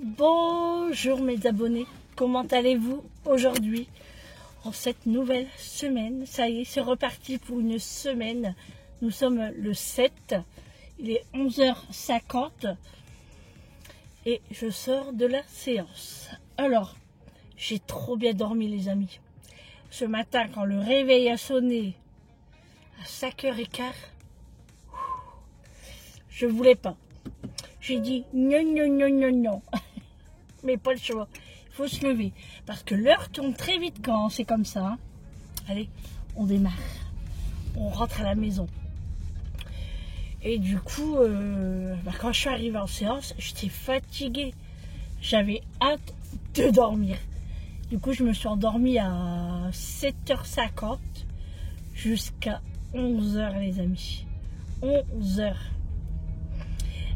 Bonjour mes abonnés, comment allez-vous aujourd'hui en cette nouvelle semaine? Ça y est, c'est reparti pour une semaine. Nous sommes le 7, il est 11h50 et je sors de la séance. Alors, j'ai trop bien dormi les amis. Ce matin, quand le réveil a sonné à 5h15, je voulais pas. J'ai dit non, non, non, non, non. Mais pas le choix. Il faut se lever. Parce que l'heure tourne très vite quand c'est comme ça. Hein. Allez, on démarre. On rentre à la maison. Et du coup, quand je suis arrivée en séance, j'étais fatiguée. J'avais hâte de dormir. Du coup, je me suis endormie à 7h50 jusqu'à 11h les amis. 11h.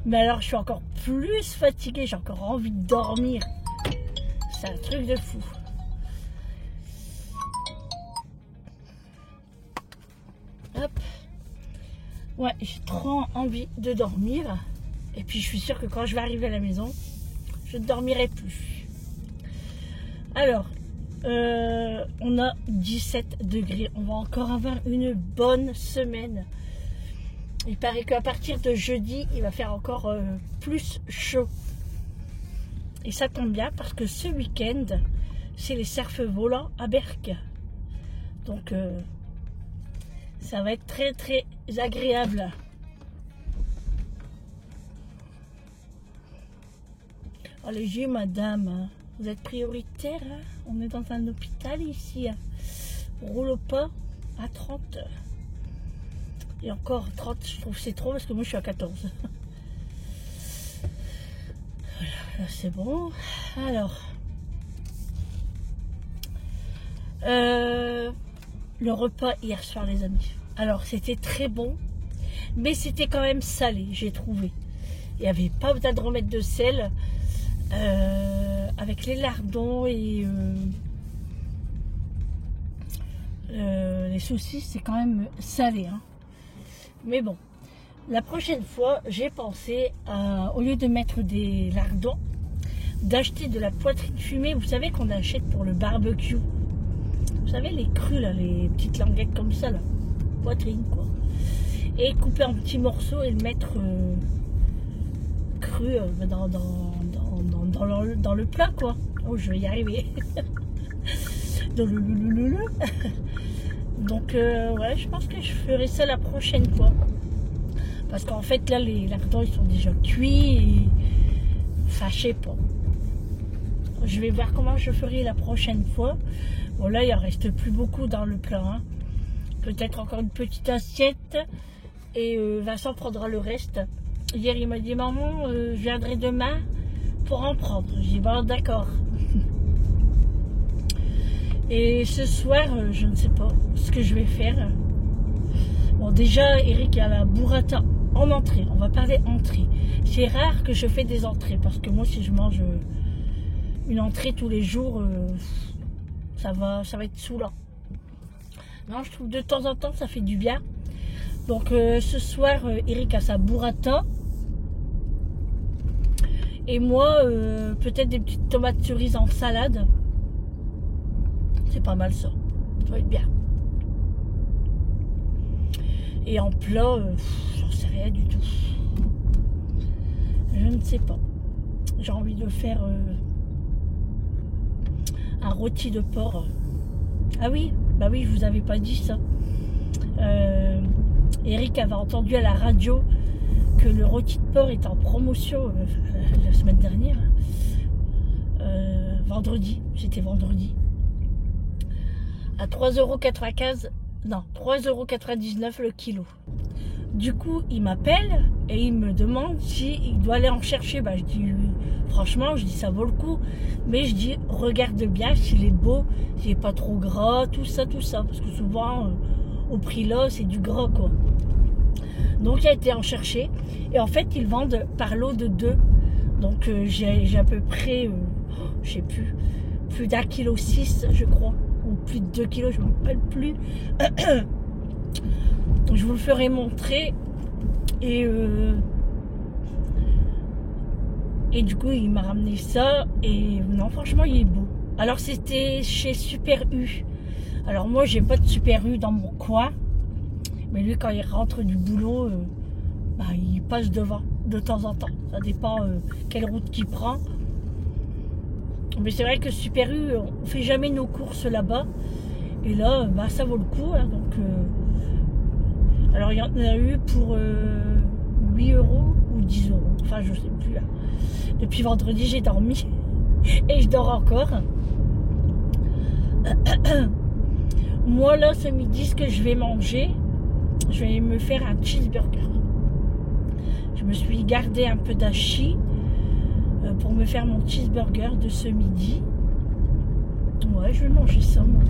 Mais alors, je suis encore plus fatiguée. J'ai encore envie de dormir. C'est un truc de fou. Hop. Ouais, j'ai trop envie de dormir. Et puis, je suis sûre que quand je vais arriver à la maison, je ne dormirai plus. Alors, on a 17 degrés. On va encore avoir une bonne semaine. Il paraît qu'à partir de jeudi, il va faire encore plus chaud. Et ça tombe bien parce que ce week-end, c'est les cerfs volants à Berck. Donc, ça va être très très agréable. Allez, madame, vous êtes prioritaire. Hein? On est dans un hôpital ici. Hein? On roule pas à 30. Et encore 30, je trouve que c'est trop parce que moi je suis à 14. Voilà, là c'est bon. Alors, le repas hier soir les amis. Alors c'était très bon, mais c'était quand même salé, j'ai trouvé. Il n'y avait pas besoin de remettre de sel. Avec les lardons et les saucisses, c'est quand même salé. Hein. Mais bon, la prochaine fois, j'ai pensé, au lieu de mettre des lardons, d'acheter de la poitrine fumée. Vous savez qu'on achète pour le barbecue. Vous savez, les crus, là, les petites languettes comme ça, là. Poitrine, quoi. Et couper en petits morceaux et le mettre cru dans le plat, quoi. Oh, je vais y arriver. Dans le. Donc, ouais, je pense que je ferai ça la prochaine fois. Parce qu'en fait, là, les lardons, ils sont déjà cuits. Et... Enfin, je sais pas. Je vais voir comment je ferai la prochaine fois. Bon, là, il en reste plus beaucoup dans le plat. Hein. Peut-être encore une petite assiette. Et Vincent prendra le reste. Hier, il m'a dit, maman, je viendrai demain pour en prendre. J'ai dit, bon, d'accord. Et ce soir, je ne sais pas ce que je vais faire. Bon, déjà, Eric a la burrata en entrée. On va parler entrée. C'est rare que je fais des entrées. Parce que moi, si je mange une entrée tous les jours, ça va être saoulant. Non, je trouve de temps en temps, ça fait du bien. Donc, ce soir, Eric a sa burrata. Et moi, peut-être des petites tomates cerises en salade. C'est pas mal ça. Ça va être bien. Et en plat, j'en sais rien du tout. Je ne sais pas. J'ai envie de faire un rôti de porc. Ah oui, bah oui, je vous avais pas dit ça. Eric avait entendu à la radio que le rôti de porc est en promotion la semaine dernière. Vendredi, c'était vendredi. À 3,95 €, non, 3,99 € le kilo. Du coup, il m'appelle et il me demande s'il doit aller en chercher. Bah, je dis, franchement, je dis, ça vaut le coup. Mais je dis, regarde bien s'il est beau, s'il n'est pas trop gras, tout ça. Parce que souvent, au prix là, c'est du gras, quoi. Donc, il a été en chercher. Et en fait, ils vendent par lot de 2. Donc, j'ai à peu près, je sais plus d'1,6 kg, je crois. Ou plus de 2 kilos, je ne me rappelle plus. Je vous le ferai montrer. Et Et du coup, il m'a ramené ça. Et non, franchement, il est beau. Alors, c'était chez Super U. Alors, moi, j'ai pas de Super U dans mon coin. Mais lui, quand il rentre du boulot, bah, il passe devant de temps en temps. Ça dépend quelle route qu'il prend. Mais c'est vrai que Super U, on fait jamais nos courses là-bas. Et là, bah, ça vaut le coup. Hein, donc, alors, il y en a eu pour 8 euros ou 10 euros. Enfin, je sais plus. Hein. Depuis vendredi, j'ai dormi. Et je dors encore. Moi, là, ce midi, ce que je vais manger, je vais me faire un cheeseburger. Je me suis gardé un peu d'hachis pour me faire mon cheeseburger de ce midi. Ouais, je vais manger ça, moi.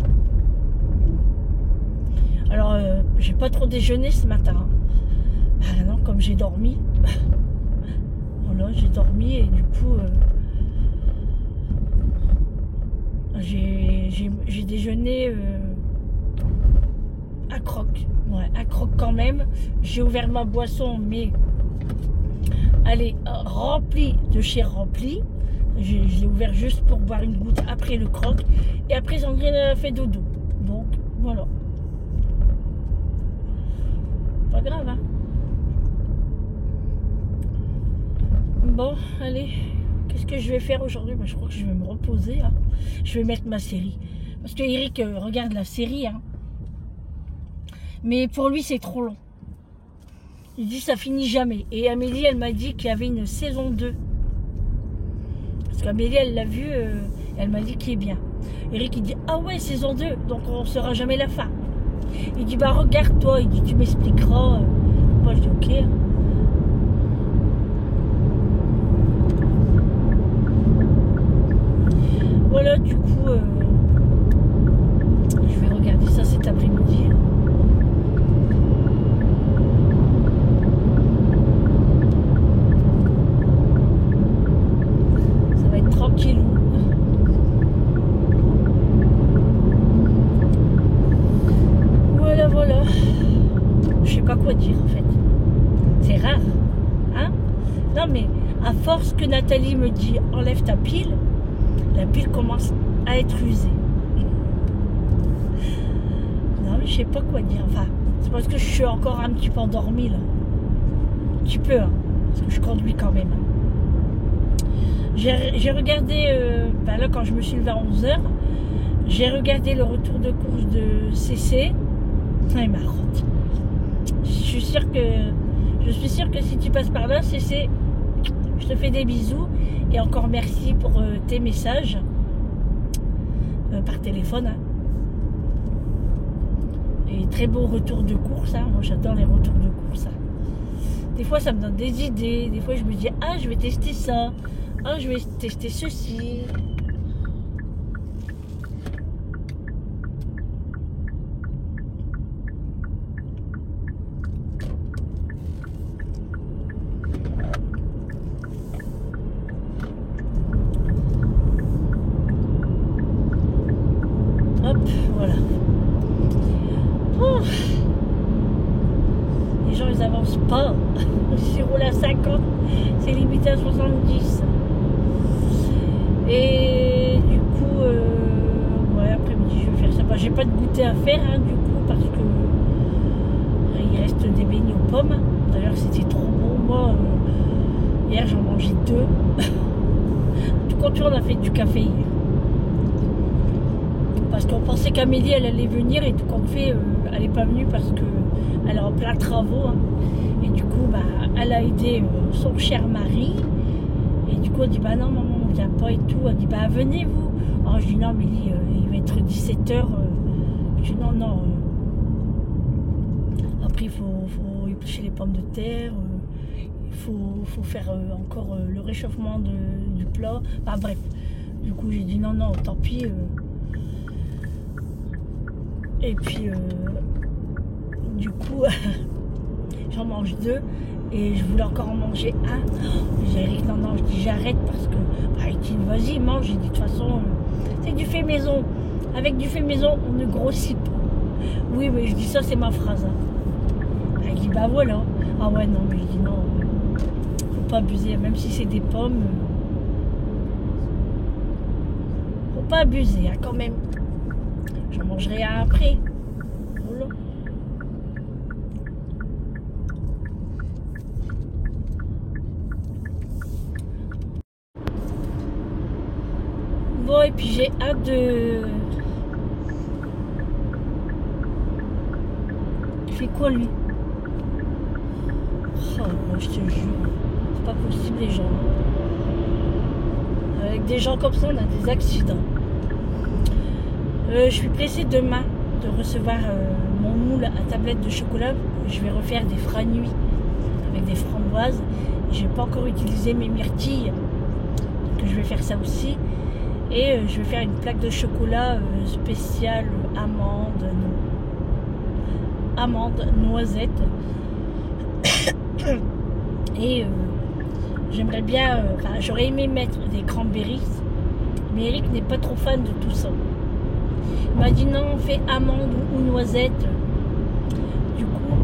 Alors, j'ai pas trop déjeuné ce matin. Ah non, comme j'ai dormi. Voilà, j'ai dormi et du coup, j'ai déjeuné à croque. Ouais, à croque quand même. J'ai ouvert ma boisson, mais elle est remplie de chez Rempli. Je l'ai ouvert juste pour boire une goutte après le croque. Et après, Sandrine a fait dodo. Donc, voilà. Pas grave, hein. Bon, allez. Qu'est-ce que je vais faire aujourd'hui? Bah, je crois que je vais me reposer. Hein. Je vais mettre ma série. Parce que Eric regarde la série. Hein. Mais pour lui, c'est trop long. Il dit ça finit jamais. Et Amélie, elle m'a dit qu'il y avait une saison 2. Parce qu'Amélie, elle l'a vu. Elle m'a dit qu'il est bien. Eric, il dit ah ouais, saison 2. Donc on ne saura jamais la fin. Il dit bah regarde toi. Il dit tu m'expliqueras. Moi je dis ok. Voilà, du coup, je vais regarder ça cet après-midi. Ça va être tranquille. Voilà, voilà. Je sais pas quoi dire en fait. C'est rare, hein? Non mais à force que Nathalie me dit enlève ta pile. La pile commence à être usée. Non, mais je sais pas quoi dire. Enfin, c'est parce que je suis encore un petit peu endormie, là. Un petit peu, hein, parce que je conduis quand même. J'ai regardé, là, quand je me suis levée à 11h, j'ai regardé le retour de course de CC. Ah, il m'arrête. Je suis sûre que si tu passes par là, CC, je te fais des bisous. Et encore merci pour tes messages par téléphone. Hein. Et très beau retour de course. Hein. Moi, j'adore les retours de course. Hein. Des fois, ça me donne des idées. Des fois, je me dis, ah, je vais tester ça. Ah, je vais tester ceci. Hop, voilà. Ouf. Les gens, ils avancent pas. Si roule à 50, c'est limité à 70. Et du coup, ouais, après-midi, je vais faire ça. Bah, j'ai pas de goûter à faire, hein, du coup, parce que il reste des beignets aux pommes. D'ailleurs, c'était trop bon. Moi, hier, j'en mangeais 2. Tout compte, on a fait du café hier. Parce qu'on pensait qu'Amélie elle allait venir et tout compte fait elle n'est pas venue parce qu'elle est en plein travaux. Hein. Et du coup bah, elle a aidé son cher mari. Et du coup on dit bah non maman on vient pas et tout. Elle dit bah venez vous. Alors je dis non Amélie il va être 17h. Je dis non. Après il faut éplucher les pommes de terre. Il faut faire encore le réchauffement du plat. Enfin bref. Du coup j'ai dit non tant pis. Et puis, du coup, j'en mange 2 et je voulais encore en manger 1. J'ai dit non, je dis j'arrête parce que, bah, il dit vas-y, mange. J'ai dit de toute façon, c'est du fait maison. Avec du fait maison, on ne grossit pas. Oui, mais je dis ça, c'est ma phrase. Hein. Il dit bah voilà. Ah ouais, non, mais je dis non, faut pas abuser, même si c'est des pommes. Faut pas abuser, hein, quand même. J'en mangerai un après. Voilà. Bon, et puis j'ai hâte de... Il fait quoi lui? Oh, je te jure, c'est pas possible les gens. Avec des gens comme ça, on a des accidents. Je suis pressée demain de recevoir mon moule à tablette de chocolat. Je vais refaire des frannuis avec des framboises. J'ai pas encore utilisé mes myrtilles, donc je vais faire ça aussi. Et je vais faire une plaque de chocolat spéciale amande, noisette. Et j'aimerais bien, j'aurais aimé mettre des cranberries, mais Eric n'est pas trop fan de tout ça. Il m'a dit non, on fait amande ou noisette. Du coup,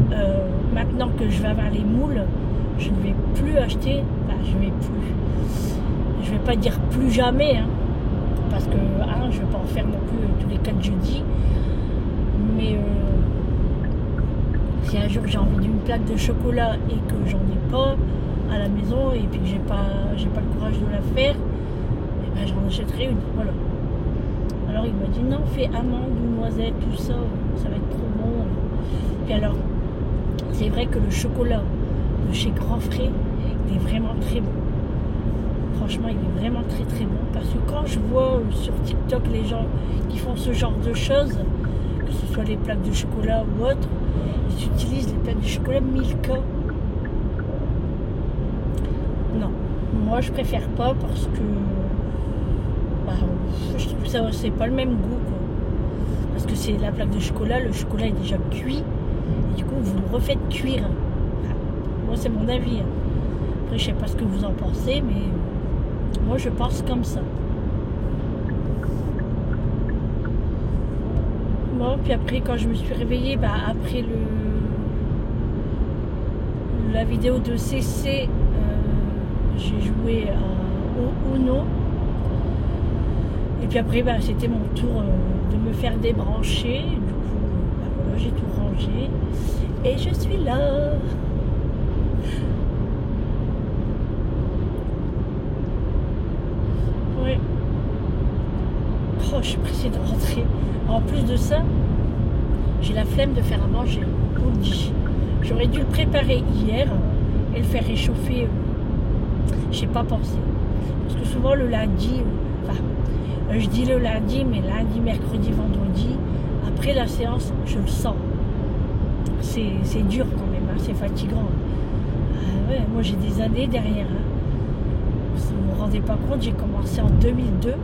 maintenant que je vais avoir les moules, je ne vais plus acheter, je vais pas dire plus jamais, hein, parce que je vais pas en faire non plus tous les 4 jeudis, mais si un jour j'ai envie d'une plaque de chocolat et que j'en ai pas à la maison et puis que j'ai pas le courage de la faire, et ben j'en achèterai une, voilà. Alors il m'a dit non, fais amande ou noisette, tout ça, ça va être trop bon. Puis alors, c'est vrai que le chocolat de chez Grand Frais, il est vraiment très bon. Franchement, il est vraiment très très bon. Parce que quand je vois sur TikTok les gens qui font ce genre de choses, que ce soit les plaques de chocolat ou autre, ils utilisent les plaques de chocolat Milka. Non, moi je préfère pas parce que je trouve que ça c'est pas le même goût, quoi. Parce que c'est la plaque de chocolat, le chocolat est déjà cuit et du coup vous le refaites cuire. Moi c'est mon avis, hein. Après je sais pas ce que vous en pensez, mais moi je pense comme ça. Bon, puis après quand je me suis réveillée, après la vidéo de CC, j'ai joué au Uno. Et puis après, c'était mon tour de me faire débrancher. Du coup, voilà, j'ai tout rangé. Et je suis là. Ouais. Oh, je suis pressée de rentrer. En plus de ça, j'ai la flemme de faire à manger. Je vous le dis. J'aurais dû le préparer hier et le faire réchauffer. J'ai pas pensé. Parce que souvent le lundi, je dis le lundi, mais lundi, mercredi, vendredi, après la séance, je le sens. C'est dur quand même, hein, c'est fatigant. Ouais, moi j'ai des années derrière. Hein. Si vous ne vous rendez pas compte, j'ai commencé en 2002.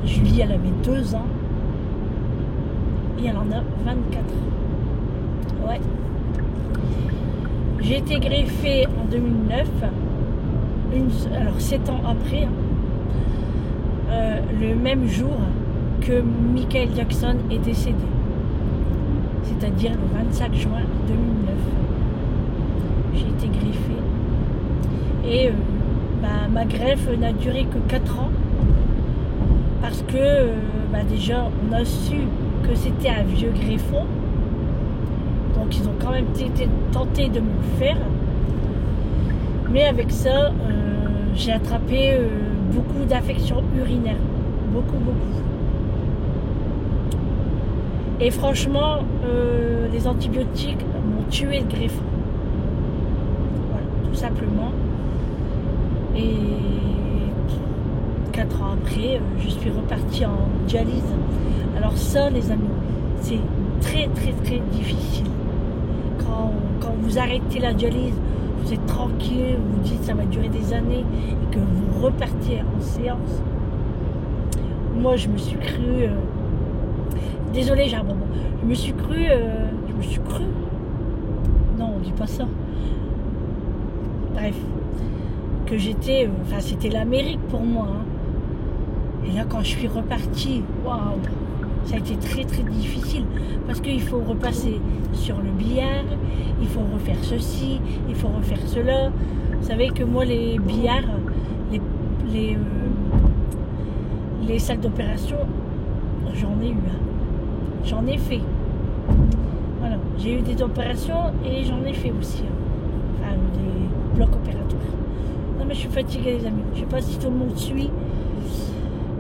Julie, elle avait 2 ans. Et elle en a 24. Ouais. J'ai été greffée en 2009. Alors 7 ans après. Hein. Le même jour que Michael Jackson est décédé, c'est-à-dire le 25 juin 2009. J'ai été greffée et ma greffe n'a duré que 4 ans parce que déjà on a su que c'était un vieux greffon, donc ils ont quand même tenté de me le faire, mais avec ça j'ai attrapé beaucoup d'infections urinaires. Beaucoup. Et franchement, les antibiotiques m'ont tué le greffon. Voilà, tout simplement. Et 4 ans après, je suis repartie en dialyse. Alors ça, les amis, c'est très difficile. Quand vous arrêtez la dialyse, vous êtes tranquille, vous dites ça va durer des années et que vous repartiez en séance. Moi je me suis cru désolée, j'ai un bonbon. Je me suis cru non, on dit pas ça, bref, que j'étais c'était l'Amérique pour moi, hein. Et là quand je suis repartie, waouh, ça a été très difficile parce qu'il faut repasser sur le billard, il faut refaire ceci, il faut refaire cela. Vous savez que moi, les billards, les, les, euh, les salles d'opération, j'en ai eu. Hein. J'en ai fait. Voilà. J'ai eu des opérations et j'en ai fait aussi. Hein. Enfin, des blocs opératoires. Non, mais je suis fatiguée, les amis. Je sais pas si tout le monde suit.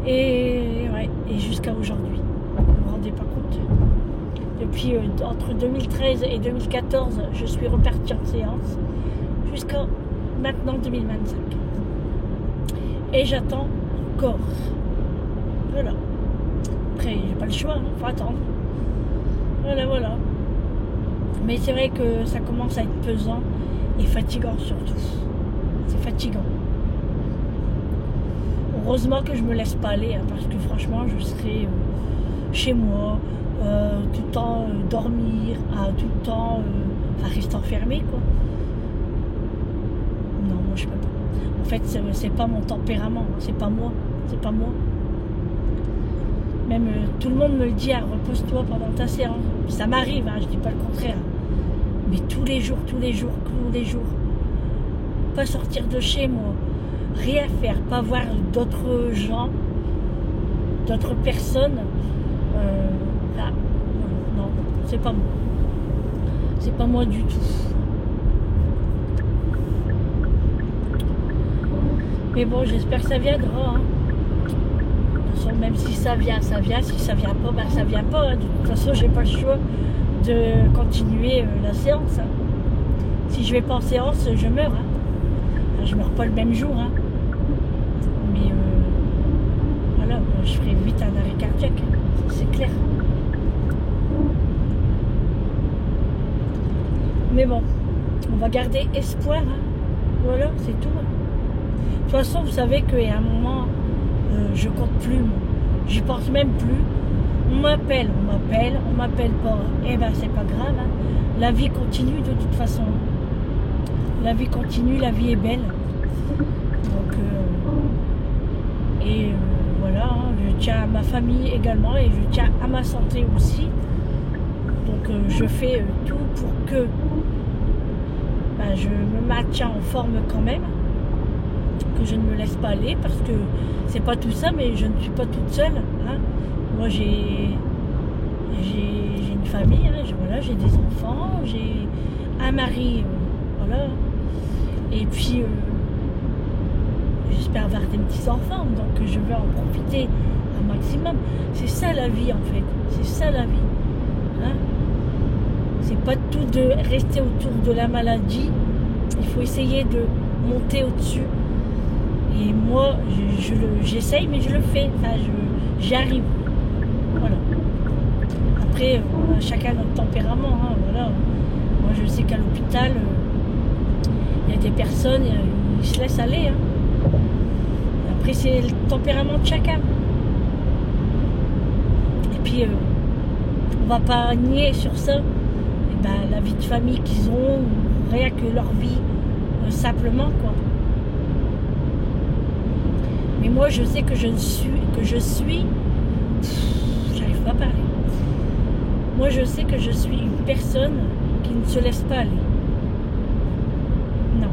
Et ouais, et jusqu'à aujourd'hui. Vous vous rendez pas compte. Depuis entre 2013 et 2014, je suis repartie en séance. Jusqu'à maintenant 2025. Et j'attends encore. Voilà. Après, j'ai pas le choix, hein, faut attendre. Voilà, voilà. Mais c'est vrai que ça commence à être pesant et fatigant surtout. C'est fatigant. Heureusement que je me laisse pas aller, hein, parce que franchement, je serais chez moi, tout le temps dormir, tout le temps rester enfermé, quoi. Non, moi je peux pas. En fait, c'est pas mon tempérament, hein, c'est pas moi, c'est pas moi. Même tout le monde me le dit, ah, repose-toi pendant ta séance. Ça m'arrive, hein, je dis pas le contraire. Mais tous les jours, tous les jours, tous les jours. Pas sortir de chez moi, rien faire, pas voir d'autres gens, d'autres personnes. Là, non, c'est pas moi. C'est pas moi du tout. Mais bon, j'espère que ça viendra. Hein. De toute façon, même si ça vient, ça vient. Si ça vient pas, ben ça vient pas. Hein. De toute façon, j'ai pas le choix de continuer la séance. Hein. Si je vais pas en séance, je meurs. Hein. Enfin, je meurs pas le même jour. Hein. Mais voilà, je ferai vite un arrêt cardiaque. C'est clair. Mais bon, on va garder espoir. Hein. Voilà, c'est tout. Hein. De toute façon, vous savez qu'à un moment, je compte plus, moi. J'y pense même plus. On m'appelle pas. Eh ben, c'est pas grave. Hein. La vie continue de toute façon. La vie continue, la vie est belle. Donc, voilà, hein, je tiens à ma famille également et je tiens à ma santé aussi. Donc, je fais tout pour que je me maintiens en forme quand même. Que je ne me laisse pas aller parce que c'est pas tout ça, mais je ne suis pas toute seule. Hein. Moi, j'ai une famille, hein, voilà, j'ai des enfants, j'ai un mari, voilà. Et puis, j'espère avoir des petits-enfants, donc je veux en profiter un maximum. C'est ça la vie, en fait. C'est ça la vie. Hein. C'est pas tout de rester autour de la maladie. Il faut essayer de monter au-dessus. Et moi, j'essaye, mais je le fais. Enfin, j'y arrive. Voilà. Après, chacun notre tempérament. Hein, voilà. Moi, je sais qu'à l'hôpital, il y a des personnes, ils se laissent aller. Hein. Après, c'est le tempérament de chacun. Et puis, on va pas nier sur ça. Et ben, la vie de famille qu'ils ont, rien que leur vie, simplement, quoi. Mais moi, je sais que je suis, j'arrive pas à parler. Moi, je sais que je suis une personne qui ne se laisse pas aller. Non.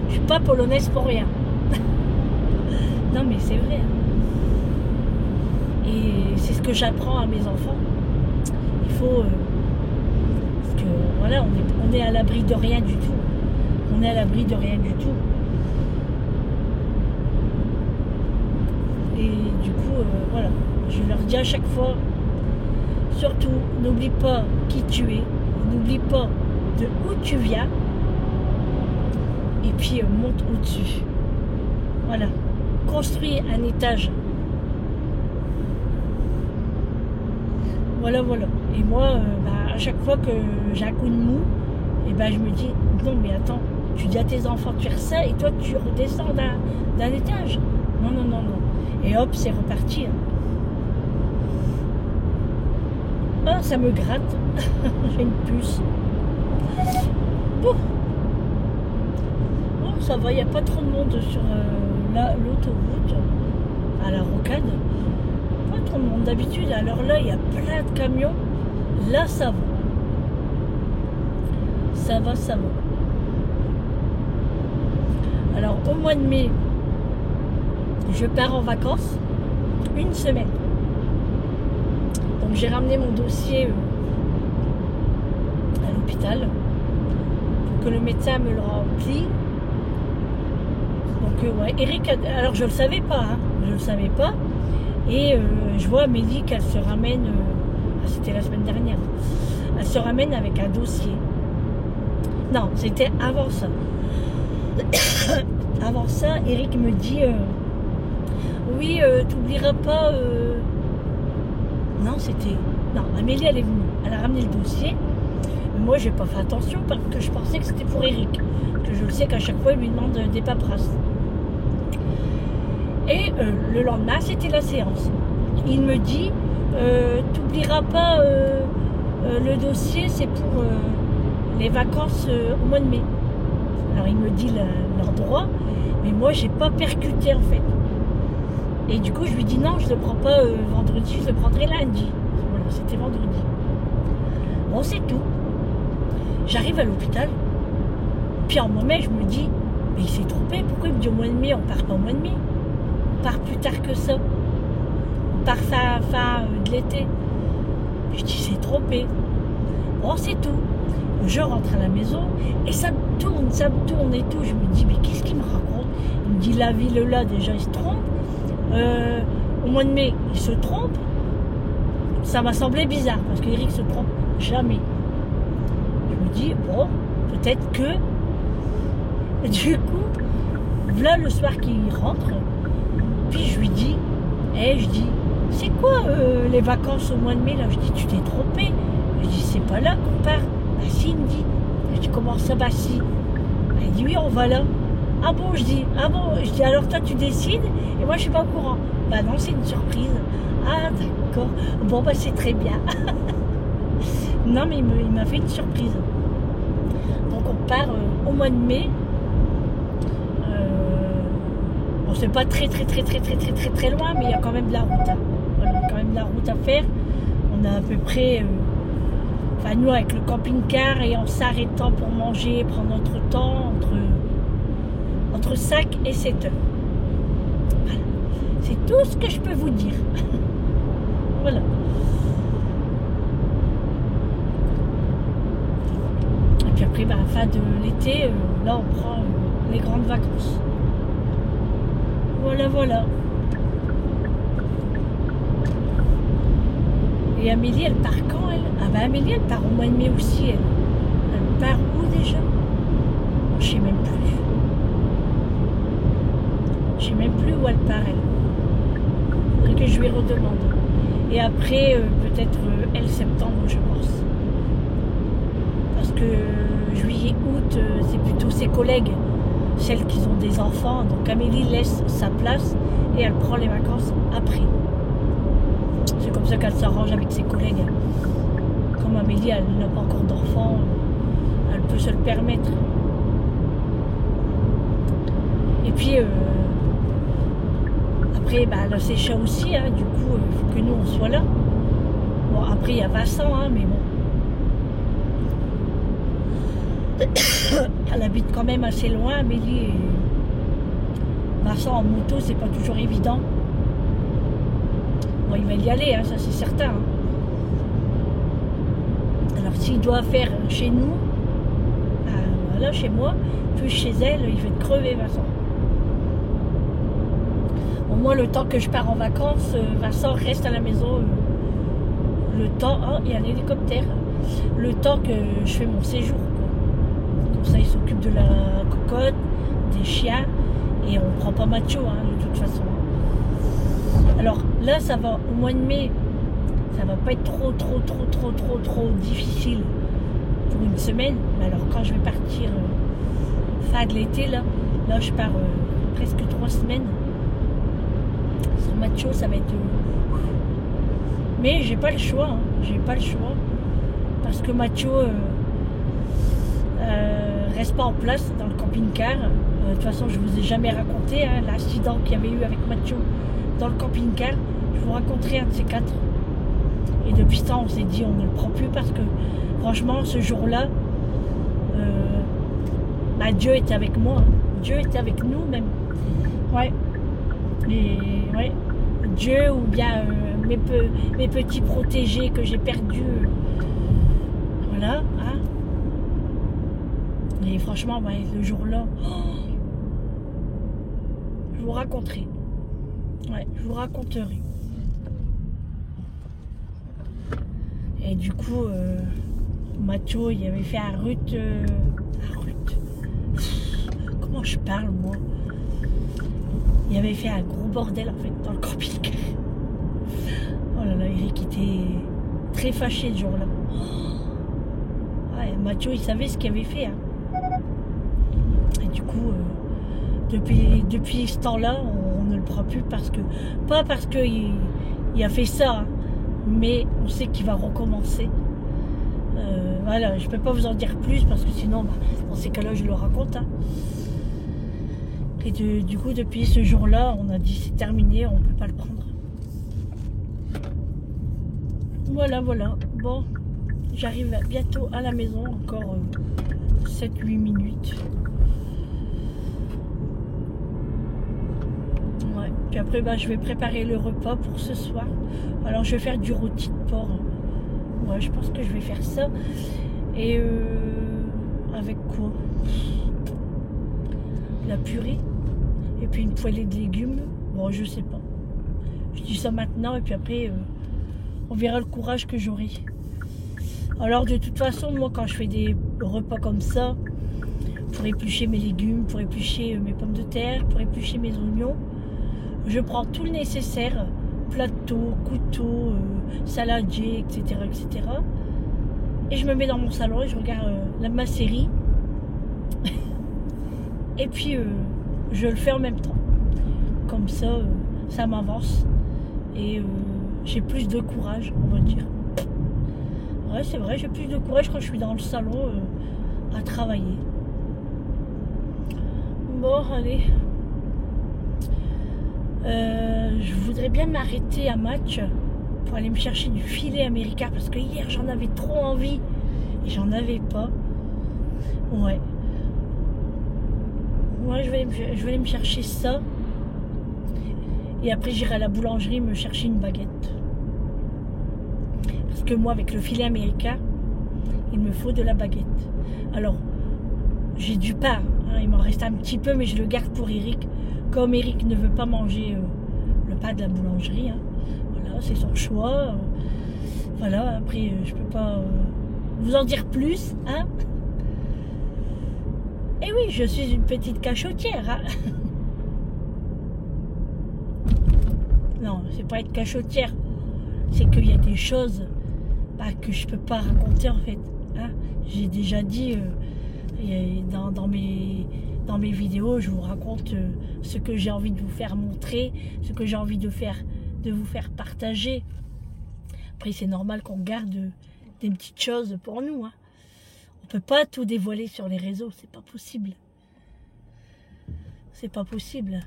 Je suis pas polonaise pour rien. Non, mais c'est vrai. Hein. Et c'est ce que j'apprends à mes enfants. Il faut... parce que, voilà, on est à l'abri de rien du tout. On est à l'abri de rien du tout. Et du coup, voilà, je leur dis à chaque fois, surtout, n'oublie pas qui tu es, n'oublie pas de où tu viens, et puis monte au-dessus. Voilà, construis un étage. Voilà, voilà. Et moi, à chaque fois que j'ai un coup de mou, et je me dis, non mais attends, tu dis à tes enfants de faire ça, et toi tu redescends d'un étage. Non, non, non, non. Et hop, c'est reparti. Ah, ça me gratte. J'ai une puce. Bon, ça va, il n'y a pas trop de monde sur l'autoroute, à la rocade. Pas trop de monde. D'habitude, alors là, il y a plein de camions. Là, ça va. Ça va, ça va. Alors au mois de mai, je pars en vacances, une semaine. Donc j'ai ramené mon dossier à l'hôpital pour que le médecin me le remplit. Donc ouais, Eric, alors je le savais pas, hein, je le savais pas. Et je vois Amélie qu'elle se ramène, c'était la semaine dernière, elle se ramène avec un dossier. Non, c'était avant ça. Avant ça, Eric me dit oui, t'oublieras pas. Non, c'était. Non, Amélie, elle est venue. Elle a ramené le dossier. Mais moi, j'ai pas fait attention parce que je pensais que c'était pour Eric. Que je le sais qu'à chaque fois, il lui demande des paperasses. Et le lendemain, c'était la séance. Il me dit t'oublieras pas le dossier, c'est pour les vacances au mois de mai. Alors, il me dit l'endroit, mais moi, j'ai pas percuté en fait. Et du coup, je lui dis non, je ne le prends pas vendredi, je le prendrai lundi. Voilà, c'était vendredi. Bon, c'est tout. J'arrive à l'hôpital. Puis en moi-même, je me dis, mais il s'est trompé. Pourquoi il me dit au mois de mai? On part pas au mois de mai. On part plus tard que ça. On part fin de l'été. Je dis, c'est trompé. Bon, c'est tout. Je rentre à la maison et ça me tourne et tout. Je me dis, mais qu'est-ce qu'il me raconte? Il me dit, la ville là, déjà, il se trompe. Au mois de mai, il se trompe. Ça m'a semblé bizarre parce qu'Eric se trompe jamais. Je me dis, bon, peut-être que. Et du coup, voilà le soir qu'il rentre, puis je lui dis, je dis, c'est quoi les vacances au mois de mai là? Je dis, tu t'es trompé. Je dis, c'est pas là qu'on part. Bah si, il me dit. Je dis, comment ça, bah si? Il dit, oui, on va là. Ah bon, je dis, alors toi tu décides et moi je suis pas au courant. Bah non, c'est une surprise. Ah d'accord, bon bah c'est très bien. Non mais il m'a fait une surprise. Donc on part au mois de mai. Bon, c'est pas très loin, mais il y a quand même de la route. Hein. Voilà, il y a quand même de la route à faire. On a à peu près, enfin nous avec le camping-car et en s'arrêtant pour manger, prendre notre temps entre 5 et 7 heures. Voilà. C'est tout ce que je peux vous dire. Voilà. Et puis après, à la fin de l'été, là on prend les grandes vacances. Voilà. Et Amélie, elle part quand elle? Ah bah Amélie, elle part au mois de mai aussi, elle. Elle part où déjà? Je sais même plus. Je sais même plus où elle part, elle. Faudrait que je lui redemande. Et après, peut-être septembre, je pense. Parce que juillet, août, c'est plutôt ses collègues, celles qui ont des enfants. Donc Amélie laisse sa place et elle prend les vacances après. C'est comme ça qu'elle s'arrange avec ses collègues. Comme Amélie, elle n'a pas encore d'enfants, elle peut se le permettre. Et puis, après, elle a ses chats aussi, hein, du coup, il faut que nous, on soit là. Bon, après, il y a Vincent, hein, mais bon. Elle habite quand même assez loin, Amélie. Et Vincent en moto, c'est pas toujours évident. Bon, il va y aller, hein, ça c'est certain. Hein. Alors, s'il doit faire chez nous, voilà, chez moi, plus chez elle, il va être crevé, Vincent. Au moins, le temps que je pars en vacances, Vincent reste à la maison. Le temps, oh, il y a un hélicoptère. Le temps que je fais mon séjour. Quoi. Comme ça, il s'occupe de la cocotte, des chiens, et on prend pas Macho, hein, de toute façon. Alors là, ça va au mois de mai, ça va pas être trop difficile pour une semaine. Mais alors quand je vais partir fin de l'été, là je pars presque 3 semaines. Sur Macho, ça va être. Mais j'ai pas le choix, hein. J'ai pas le choix parce que Macho reste pas en place dans le camping-car. De toute façon, je vous ai jamais raconté hein, l'accident qu'il y avait eu avec Macho dans le camping-car. Je vous raconterai un de ces 4. Et depuis ça, on s'est dit on ne le prend plus parce que franchement, ce jour-là, Dieu était avec moi. Dieu était avec nous même. Ouais. Et ouais. Dieu ou bien mes petits protégés que j'ai perdus. Voilà. Hein. Et franchement, ouais, le jour-là, je vous raconterai. Ouais, je vous raconterai. Et du coup, Mathieu, il avait fait un rut. Comment je parle, moi? Il avait fait un gros bordel, en fait, dans le camping. Oh là là, Eric était très fâché ce jour-là. Ouais, Mathieu, il savait ce qu'il avait fait. Hein. Et du coup, depuis ce temps-là, on ne le prend plus parce que... Pas parce qu'il a fait ça, hein, mais on sait qu'il va recommencer. Voilà, je peux pas vous en dire plus parce que sinon, bah, dans ces cas-là, je le raconte. Hein. Et du coup, depuis ce jour-là, on a dit c'est terminé, on peut pas le prendre. Voilà, voilà. Bon, j'arrive bientôt à la maison, encore 7-8 minutes. Ouais. Puis après, bah, je vais préparer le repas pour ce soir. Alors, je vais faire du rôti de porc. Ouais, je pense que je vais faire ça. Et avec quoi? La purée. Et puis une poêlée de légumes. Bon, je sais pas. Je dis ça maintenant et puis après, on verra le courage que j'aurai. Alors, de toute façon, moi, quand je fais des repas comme ça, pour éplucher mes légumes, pour éplucher mes pommes de terre, pour éplucher mes oignons, je prends tout le nécessaire. Plateau, couteau, saladier, etc., etc. Et je me mets dans mon salon et je regarde ma série. Et puis, je le fais en même temps. Comme ça, ça m'avance. Et j'ai plus de courage, on va dire. Ouais, c'est vrai, j'ai plus de courage quand je suis dans le salon à travailler. Bon, allez. Je voudrais bien m'arrêter à match pour aller me chercher du filet américain parce que hier j'en avais trop envie et j'en avais pas. Ouais. Ouais, je vais aller me chercher ça et après j'irai à la boulangerie me chercher une baguette. Parce que moi avec le filet américain, il me faut de la baguette. Alors, j'ai du pain, hein, il m'en reste un petit peu mais je le garde pour Eric. Comme Eric ne veut pas manger le pain de la boulangerie, hein. Voilà, c'est son choix. Voilà, après, je peux pas vous en dire plus. Hein. Et oui, je suis une petite cachotière. Hein. Non, c'est pas être cachotière. C'est qu'il y a des choses bah, que je peux pas raconter en fait. Hein. J'ai déjà dit dans mes vidéos, je vous raconte ce que j'ai envie de vous faire montrer, ce que j'ai envie de vous faire partager. Après, c'est normal qu'on garde des petites choses pour nous. Hein. On peut pas tout dévoiler sur les réseaux, c'est pas possible. C'est pas possible.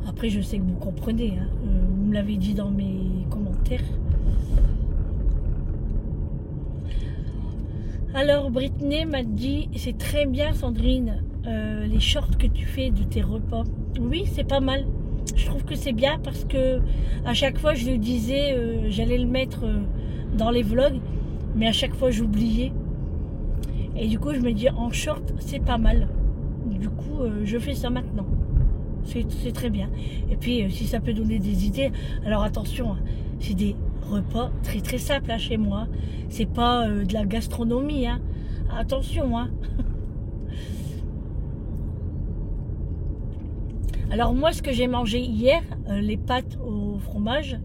Après, je sais que vous comprenez. Hein. Vous me l'avez dit dans mes commentaires. Alors Britney m'a dit, c'est très bien Sandrine, les shorts que tu fais de tes repas. Oui, c'est pas mal. Je trouve que c'est bien parce que à chaque fois je le disais, j'allais le mettre dans les vlogs, mais à chaque fois j'oubliais. Et du coup je me dis en short c'est pas mal. Du coup je fais ça maintenant. C'est très bien. Et puis si ça peut donner des idées, alors attention, hein, c'est des repas très très simples hein, chez moi. C'est pas de la gastronomie. Hein. Attention. Hein. Alors moi ce que j'ai mangé hier, les pâtes au fromage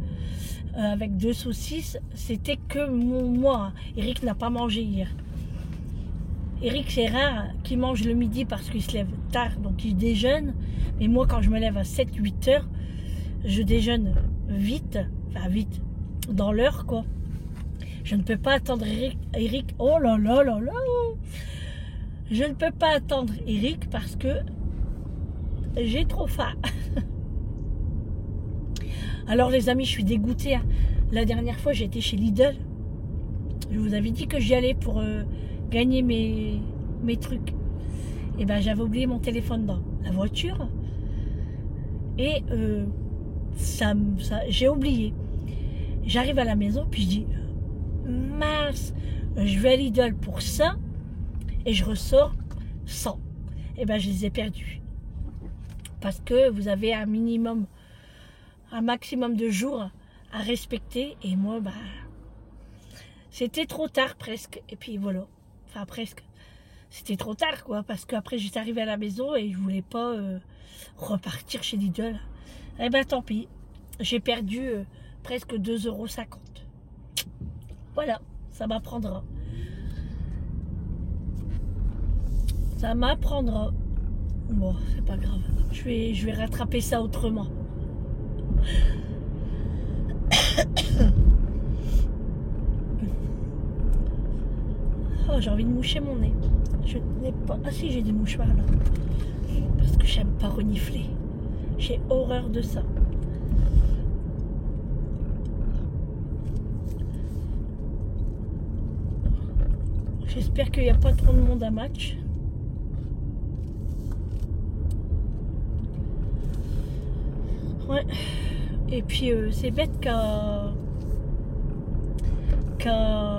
avec 2 saucisses, c'était que moi. Hein. Eric n'a pas mangé hier. Eric c'est rare qu'il mange le midi parce qu'il se lève tard, donc il déjeune. Mais moi quand je me lève à 7-8 heures, je déjeune vite, enfin vite, dans l'heure quoi. Je ne peux pas attendre Eric. Oh là là là là. Je ne peux pas attendre Eric parce que j'ai trop faim. Alors les amis, je suis dégoûtée. Hein. La dernière fois, j'ai été chez Lidl. Je vous avais dit que j'y allais pour gagner mes mes trucs. Et ben j'avais oublié mon téléphone dans la voiture. Et j'ai oublié. J'arrive à la maison, puis je dis, mince, je vais à Lidl pour ça, et je ressors 100. Et ben je les ai perdus. Parce que vous avez un maximum de jours à respecter, et moi, bah, c'était trop tard presque. Et puis voilà, enfin presque. C'était trop tard, quoi, parce qu'après j'étais arrivée à la maison et je voulais pas repartir chez Lidl. Eh ben tant pis, j'ai perdu presque 2,50 €. Voilà, ça m'apprendra. Ça m'apprendra. Bon, c'est pas grave. Je vais rattraper ça autrement. Oh, j'ai envie de moucher mon nez. Je n'ai pas... Ah si, j'ai des mouchoirs là. Parce que j'aime pas renifler. J'ai horreur de ça. J'espère qu'il n'y a pas trop de monde à match. Ouais. Et puis c'est bête qu'à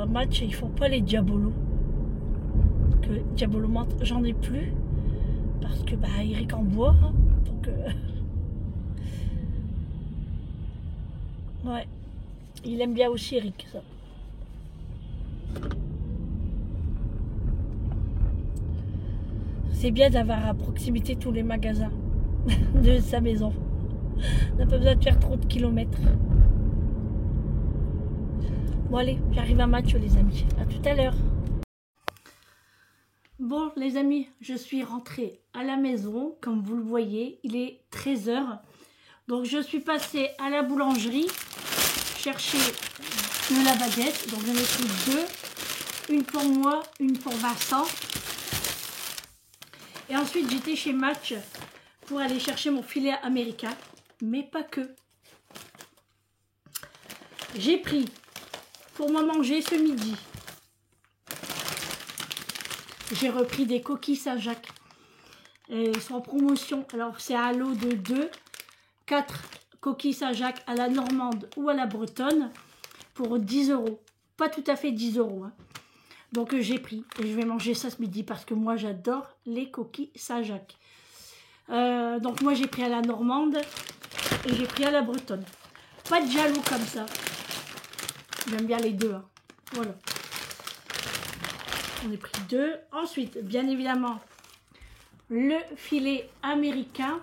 match ils font pas les diabolos. Que diabolo j'en ai plus. Parce que bah Eric en boit. Hein, donc ouais. Il aime bien aussi Eric ça. C'est bien d'avoir à proximité tous les magasins de sa maison. On n'a pas besoin de faire trop de kilomètres. Bon allez, j'arrive à match les amis. À tout à l'heure. Bon les amis, je suis rentrée à la maison. Comme vous le voyez, il est 13 h. Donc je suis passée à la boulangerie chercher de la baguette. Donc j'en ai pris deux. Une pour moi, une pour Vincent. Et ensuite j'étais chez Match pour aller chercher mon filet américain. Mais pas que. J'ai pris pour moi manger ce midi. J'ai repris des coquilles Saint-Jacques. Ils sont en promotion. Alors c'est à lot de 2. 4 coquilles Saint-Jacques à la normande ou à la bretonne pour 10 €. Pas tout à fait 10 €. Hein. Donc j'ai pris et je vais manger ça ce midi parce que moi j'adore les coquilles Saint-Jacques. Donc moi j'ai pris à la normande et j'ai pris à la bretonne. Pas de jaloux comme ça. J'aime bien les deux. Hein. Voilà. On a pris 2. Ensuite, bien évidemment, le filet américain.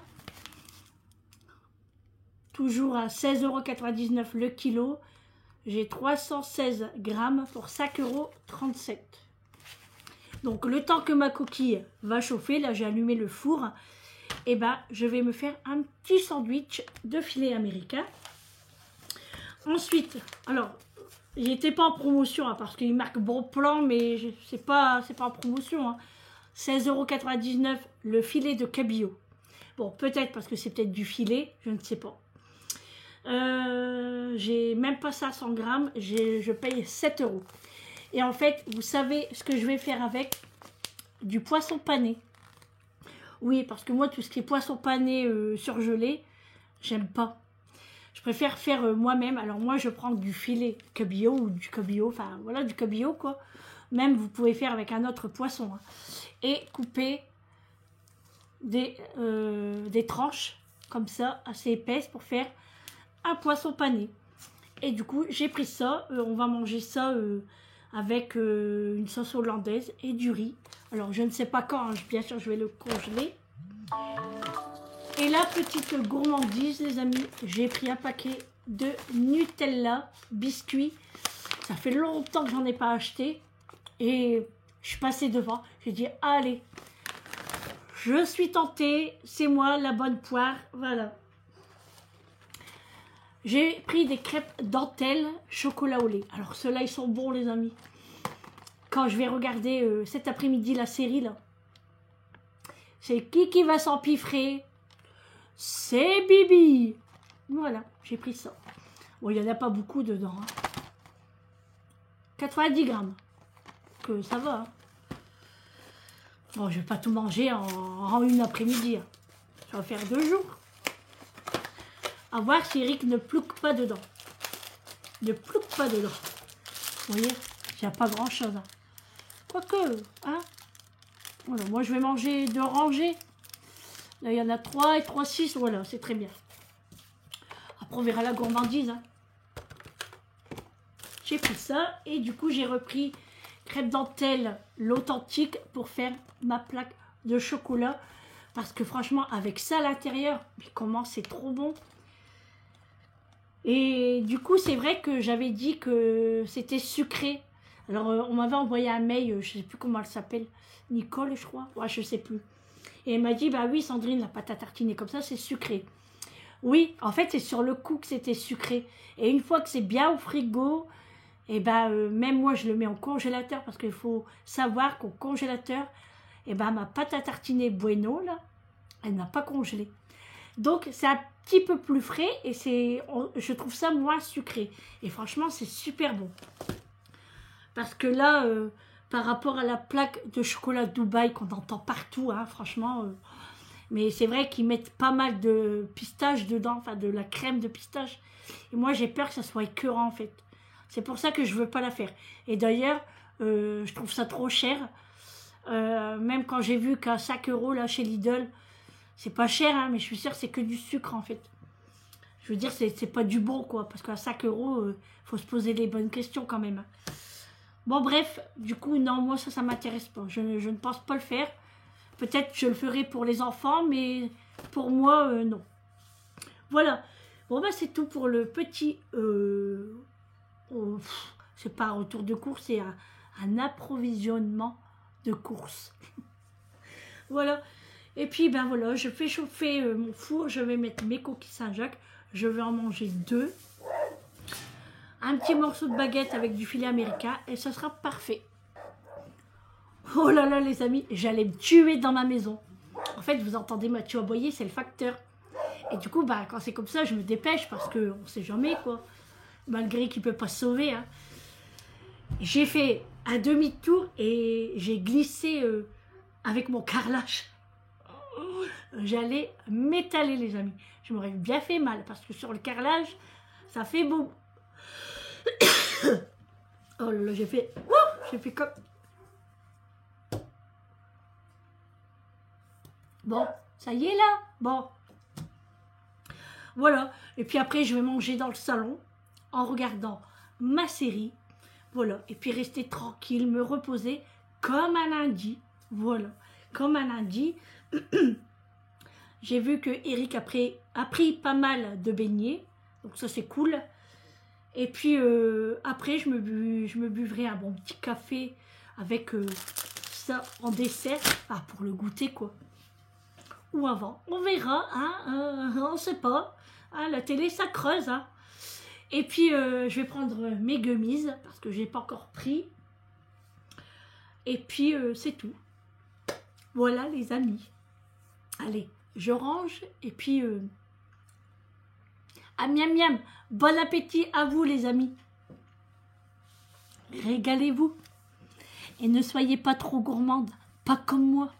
Toujours à 16,99 € le kilo. J'ai 316 grammes pour 5,37 €. Donc le temps que ma coquille va chauffer, là j'ai allumé le four, et ben je vais me faire un petit sandwich de filet américain. Ensuite, alors il n'était pas en promotion hein, parce qu'il marque bon plan, mais c'est pas en promotion. Hein. 16,99 € le filet de cabillaud. Bon, peut-être parce que c'est peut-être du filet, je ne sais pas. J'ai même pas ça 100 grammes, je paye 7 €. Et en fait, vous savez ce que je vais faire avec? Du poisson pané. Oui, parce que moi, tout ce qui est poisson pané surgelé, j'aime pas. Je préfère faire moi-même. Alors moi, je prends du filet cabillaud ou du cabillaud, enfin voilà, du cabillaud quoi. Même vous pouvez faire avec un autre poisson. Hein. Et couper des tranches comme ça, assez épaisses pour faire un poisson pané. Et du coup, j'ai pris ça. On va manger ça avec une sauce hollandaise et du riz. Alors, je ne sais pas quand. Hein, bien sûr, je vais le congeler. Et la petite gourmandise, les amis, j'ai pris un paquet de Nutella biscuits. Ça fait longtemps que j'en ai pas acheté. Et je suis passée devant. J'ai dit, allez, je suis tentée. C'est moi, la bonne poire. Voilà. J'ai pris des crêpes dentelle chocolat au lait. Alors ceux-là, ils sont bons, les amis. Quand je vais regarder cet après-midi la série, là, c'est qui va s'empiffrer? C'est Bibi. Voilà, j'ai pris ça. Bon, il n'y en a pas beaucoup dedans. Hein. 90 grammes. Que ça va. Hein. Bon, je vais pas tout manger en une après-midi. Hein. Ça va faire 2 jours. À voir si Eric ne plouque pas dedans. Ne plouque pas dedans. Vous voyez, il n'y a pas grand-chose. Hein. Quoique, hein. Voilà, moi, je vais manger 2 rangées. Là, il y en a 3 et 3, 6. Voilà, c'est très bien. Après, on verra la gourmandise. Hein. J'ai pris ça. Et du coup, j'ai repris crêpe dentelle, l'authentique, pour faire ma plaque de chocolat. Parce que franchement, avec ça à l'intérieur, mais comment c'est trop bon. Et du coup, c'est vrai que j'avais dit que c'était sucré. Alors, on m'avait envoyé un mail, je ne sais plus comment elle s'appelle, Nicole, je crois. Ouais, je ne sais plus. Et elle m'a dit, bah oui, Sandrine, la pâte à tartiner comme ça, c'est sucré. Oui, en fait, c'est sur le coup que c'était sucré. Et une fois que c'est bien au frigo, et ben, même moi, je le mets en congélateur parce qu'il faut savoir qu'au congélateur, et ben, ma pâte à tartiner Bueno, là, elle n'a pas congelé. Donc, c'est un petit peu plus frais et je trouve ça moins sucré. Et franchement, c'est super bon. Parce que là, par rapport à la plaque de chocolat Dubaï qu'on entend partout, hein, franchement, mais c'est vrai qu'ils mettent pas mal de pistache dedans, enfin de la crème de pistache. Et moi, j'ai peur que ça soit écœurant, en fait. C'est pour ça que je veux pas la faire. Et d'ailleurs, je trouve ça trop cher. Même quand j'ai vu qu'à 5 € là, chez Lidl, c'est pas cher, hein, mais je suis sûre que c'est que du sucre, en fait. Je veux dire, c'est pas du bon, quoi. Parce qu'à 5 €, faut se poser les bonnes questions, quand même. Bon, bref, du coup, non, moi, ça m'intéresse pas. Je ne pense pas le faire. Peut-être que je le ferai pour les enfants, mais pour moi, non. Voilà. Bon, bah, c'est tout pour le petit... c'est pas un retour de course, c'est un approvisionnement de course. Voilà. Et puis, ben voilà, je fais chauffer mon four. Je vais mettre mes coquilles Saint-Jacques. Je vais en manger 2. Un petit morceau de baguette avec du filet américain. Et ce sera parfait. Oh là là, les amis, j'allais me tuer dans ma maison. En fait, vous entendez Mathieu aboyer, c'est le facteur. Et du coup, bah, quand c'est comme ça, je me dépêche parce qu'on ne sait jamais, quoi. Malgré qu'il ne peut pas se sauver. Hein. J'ai fait un demi-tour et j'ai glissé avec mon carrelage. J'allais m'étaler, les amis. Je m'aurais bien fait mal parce que sur le carrelage, ça fait beau. Oh là là, j'ai fait comme... Bon, ça y est là. Bon. Voilà. Et puis après, je vais manger dans le salon en regardant ma série. Voilà. Et puis rester tranquille, me reposer comme un lundi. Voilà. Comme un lundi. J'ai vu que Eric a pris pas mal de beignets. Donc ça, c'est cool. Et puis après, je me buvrai un bon petit café avec ça en dessert. Ah, pour le goûter, quoi. Ou avant. On verra. Hein, on ne sait pas. Hein, la télé, ça creuse. Hein. Et puis, je vais prendre mes gummies parce que je n'ai pas encore pris. Et puis, c'est tout. Voilà, les amis. Allez, je range. Et puis, ah, miam miam. Bon appétit à vous, les amis. Régalez-vous. Et ne soyez pas trop gourmande. Pas comme moi.